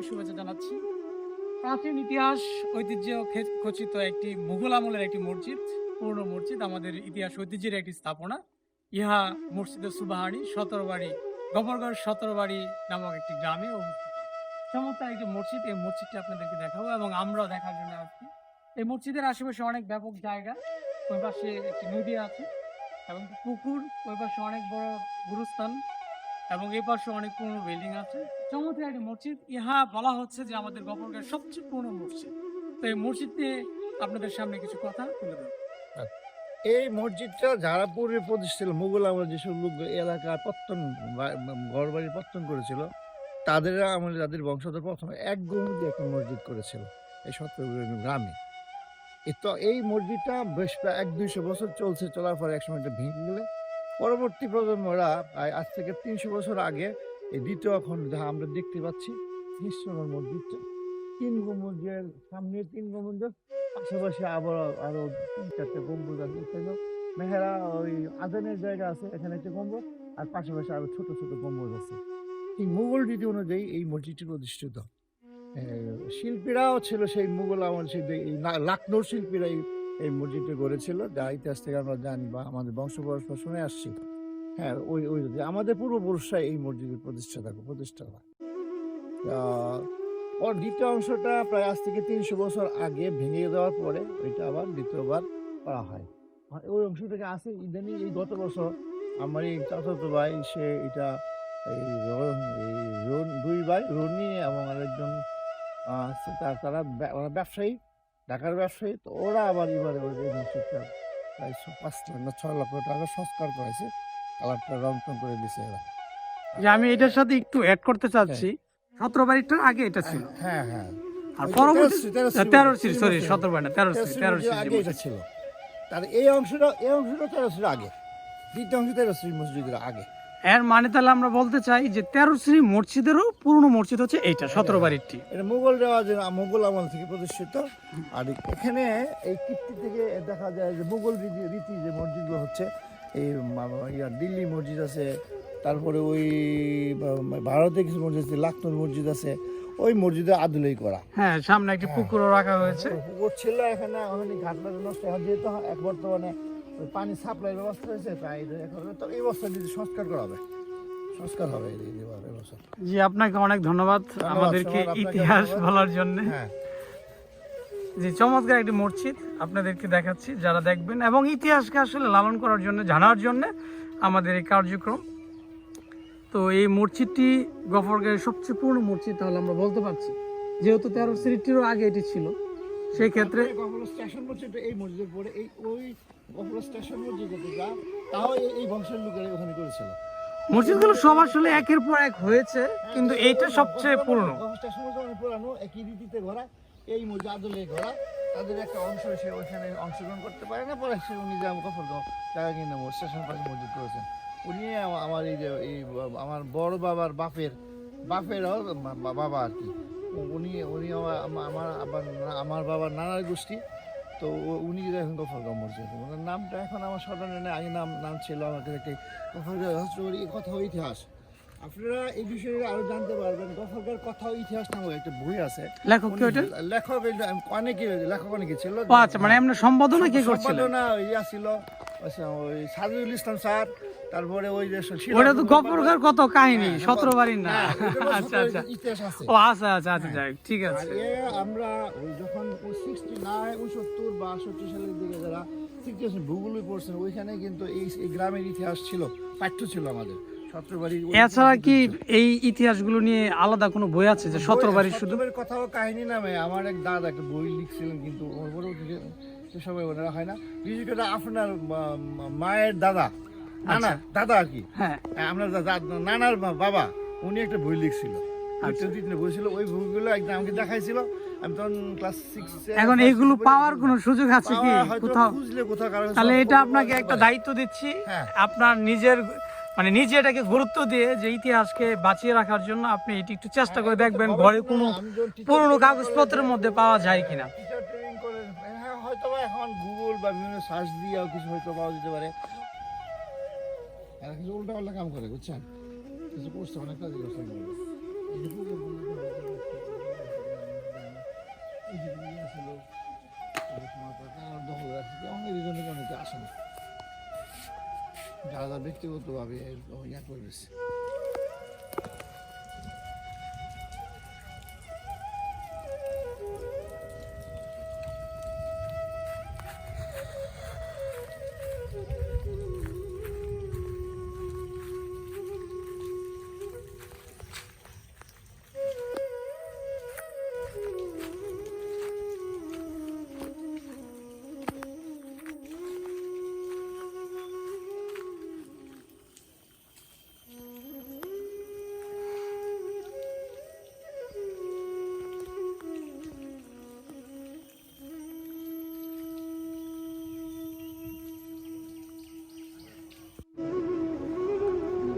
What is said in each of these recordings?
আমি শুভেচ্ছা জানাচ্ছি। প্রাচীন ইতিহাস ঐতিহ্য খচিত একটি মুঘল আমলের একটি মসজিদ, পুরনো মসজিদ, আমাদের ইতিহাস ঐতিহ্যের একটি স্থাপনা। ইহা মসজিদে সুবাহানি সতরবাড়ি, গফরগড় সতরবাড়ি নামক একটি গ্রামে অবস্থিত। চমৎকার একটি মসজিদ। এই মসজিদটি আপনাদেরকে দেখাবো এবং আমরাও দেখার জন্য আসছি। এই মসজিদের আশেপাশে অনেক ব্যাপক জায়গা, ওই পাশে একটি নদী আছে এবং পুকুর, ওই পাশে অনেক বড় গুরুস্থান এবং এই পাশে অনেক পুরনো বিল্ডিং আছে। চমৎকার একটি মসজিদ। ইহা বলা হচ্ছে যে আমাদের গফরগাঁওয়ের সবচেয়ে পুরনো মসজিদ। তো এই মসজিদ নিয়ে আপনাদের সামনে কিছু কথা তুলে ধরব। এই মসজিদটা যারা পূর্বে প্রতিষ্ঠিত মুঘল আমলে যেসব লোক এলাকা পত্তন ঘর বাড়ি পত্তন করেছিল, তাদের আমলে তাদের বংশধর প্রথমে এক গম্বুজে একটা মসজিদ করেছিল এই সত্যগ্রাম গ্রামে। তো এই মসজিদটা বেশ প্রায় 100-200 বছর চলছে, চলার পরে একসময় এটা ভেঙে গেলে পরবর্তী প্রজন্মরা আজ থেকে 300 বছর আগে এই দ্বিতীয় খণ্ড যা আমরা দেখতে পাচ্ছি নিঃসরণ মসজিদটা 3 গম্বুজের সামনে 3 গম্বুজের পাশাপাশি আবার আরো 3-4টে গম্বুজ আছে। এখানে মেহেরা ওই আজানের জায়গা আছে, এখানে একটা গম্বুজ আর পাশাপাশি আরো ছোট ছোট গম্বুজ আছে। এই মুঘল রীতি অনুযায়ী এই মসজিদটি প্রতিষ্ঠিত। শিল্পীরাও ছিল সেই মুঘল আমল, সেই এই লাকনোর শিল্পীরা এই মসজিদটা গড়েছিল, যা ইতিহাস থেকে আমরা জানি বা আমাদের বংশ পরম্পরা শুনে আসছি। হ্যাঁ, ওই ওই আমাদের পূর্বপুরুষরা এই মসজিদের প্রতিষ্ঠা হয়। ওর দ্বিতীয় অংশটা প্রায় আজ থেকে 300 বছর আগে ভেঙে দেওয়ার পরে ওইটা আবার দ্বিতীয়বার করা হয়। ওই অংশটাকে আছে ইদানিং এই গত বছর আমার এই চাচাতো ভাই সে এটা এই 2 ভাই রনি এবং আরেকজন তারা ব্যবসায়ী, ঢাকার ব্যবসায়ী। তো ওরা আবার এবারে ওই মসজিদটা প্রায় 5 লাখ না 6 লক্ষ টাকা সংস্কার করেছে, কালারটা রং টং করে দিছে এরা। যে আমি এটার সাথে একটু অ্যাড করতে চাচ্ছি, 17 বাড়িটার আগে এটা ছিল। হ্যাঁ হ্যাঁ, আর পরবর্তী 13 সিরি, সরি 17 বাড়ি না 13 সিরি আগে এটা ছিল। তার এই অংশটা 13 সিরি আগে, দ্বিতীয় অংশ 13 সিরি মসজিদের আগে। এর মানে তাহলে আমরা বলতে চাই যে 13 শ্রী মসজিদেরও পুরনো মসজিদ হচ্ছে এইটা 17 বাড়িটি। এটা মুঘল রেওয়াজে মুঘল আমল থেকে প্রতিষ্ঠিত। আর এখানে এই কীর্তি থেকে দেখা যায় যে মুঘল রীতি যে মসজিদগুলো হচ্ছে এই দিল্লি মসজিদ আছে, তারপরে ওই ভারতে কিছু মসজিদ আছে, লাকনোর মসজিদ আছে, ওই মসজিদে আদলেই করা। হ্যাঁ, সামনে একটা পুকুরও রাখা হয়েছে। পুকুর ছিল এখানে, ওখানে ঘাটলা নষ্ট হয়, যেহেতু এক বর্তমানে পানি সাপ্লাই ব্যবস্থা হয়েছে, তাই তো এই বছর যদি সংস্কার করা হবে, সংস্কার হবে এই বছর। জি, আপনাকে অনেক ধন্যবাদ আমাদেরকে ইতিহাস বলার জন্য। হ্যাঁ, জি, চমৎকার একটি মসজিদ আপনাদেরকে দেখাচ্ছি, যারা দেখবেন এবং ইতিহাসকে আসলে লালন করার জন্য, জানার জন্য আমাদের এই কার্যক্রম। তো এই মসজিদটি গফরগাঁওয়ের সবচেয়ে পুরনো মসজিদ তাহলে আমরা বলতে পারছি, যেহেতু 13 সিরিটিরও আগে এটি ছিল। সেই ক্ষেত্রে গফরগাঁও স্টেশন মসজিদ এই মসজিদের পরে এই ওই গফরগাঁও স্টেশন মসজিদ যা, তাও এই বংশের লোকেরা ওখানে করেছিল। মসজিদগুলো সব আসলে একের পর এক হয়েছে, কিন্তু এইটা সবচেয়ে পুরনো। স্টেশন মসজিদ পুরানো, একই রীতিতে ঘোরা, এই মসজিদ আদলে ঘোরা। তাদের একটা অংশ সে ওইখানে অংশগ্রহণ করতে পারে না, পরে সে উনি যা গফরগাঁও জায়গা কিনে স্টেশন পাশে মসজিদ করেছেন। উনি আমার এই যে এই আমার বড় বাবার বাপেরও বাবা আর কি, উনি উনি আমার বাবার নানার গোষ্ঠী। তো উনি এখন গফরগাঁও মসজিদ, ওনার নামটা এখন আমার স্মরণে নেই, আগে নাম ছিল আমার কাছে একটি গফরগাঁও কথা ও ইতিহাস। আপনারা এই বিষয়ে আরো জানতে পারবেন। গফরগাঁওর কথা ও ইতিহাস নামক একটা বই আছে। লেখক অনেকে ছিল। আচ্ছা, মানে এমনি সম্পাদনা কে করছিল? সম্পাদনা ইয়া ছিল ওই সাজিদুল ইসলাম স্যার। তারপরে ওই যে ওটা তো গফরগাঁওর কত কাহিনী, 17 বাড়ির না। আচ্ছা আচ্ছা, ইতিহাস আছে। ও আচ্ছা আচ্ছা আচ্ছা, যাই ঠিক আছে। আমরা ওই যখন 69 বা 70 সালের দিকে যারা ভূগোলে পড়ছেন, ওইখানে কিন্তু এই গ্রামের ইতিহাস ছিল, পাঠ্য ছিল আমাদের। এছাড়া কি এই ইতিহাসগুলো নিয়ে আলাদা কোনো বই আছে যে 17 বাড়ির শুধু কথা ও কাহিনী নামে? আমার এক দাদা একটা বই লিখছিলেন, কিন্তু সবাই ওনারা হয় না। বিশেষ করে আপনার মায়ের দাদা, দাদা আর কি, হ্যাঁ আপনার নানার বাবা, উনি একটা বই লিখছিল, বই ছিল। ওই বইগুলো একদম আমাকে দেখাইছিল, আমি তখন ক্লাস 6। এখন এইগুলো পাওয়ার কোনো সুযোগ আছে কি কোথাও? খুঁজলে কোথাও। তাহলে এটা আপনাকে একটা দায়িত্ব দিচ্ছি, আপনার নিজের মানে নিজে এটাকে গুরুত্ব দিয়ে যে ইতিহাসকে বাঁচিয়ে রাখার জন্য আপনি এটি একটু চেষ্টা করে দেখবেন ঘরে কোনো পুরনো কাগজপত্রের মধ্যে পাওয়া যায় কিনা। হয়তো এখন গুগল বা বিভিন্ন সার্চ দিয়েও কিছু হয়তো পাওয়া যেতে পারে। কিছু উল্টা পাল্টা কাম করে, বুঝছেন, কিছু করছে, অনেক কাজ করছে। যারা ব্যক্তিগতভাবে এরকম ইয়া করেছে।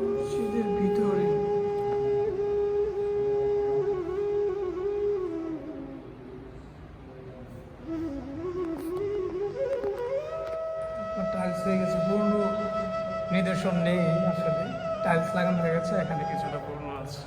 মসজিদের ভিতরে টাইলস হয়ে গেছে, পূর্ণ নিদর্শন নেই আসলে, টাইলস লাগানো হয়ে গেছে, এখানে কিছুটা পূর্ণ আছে।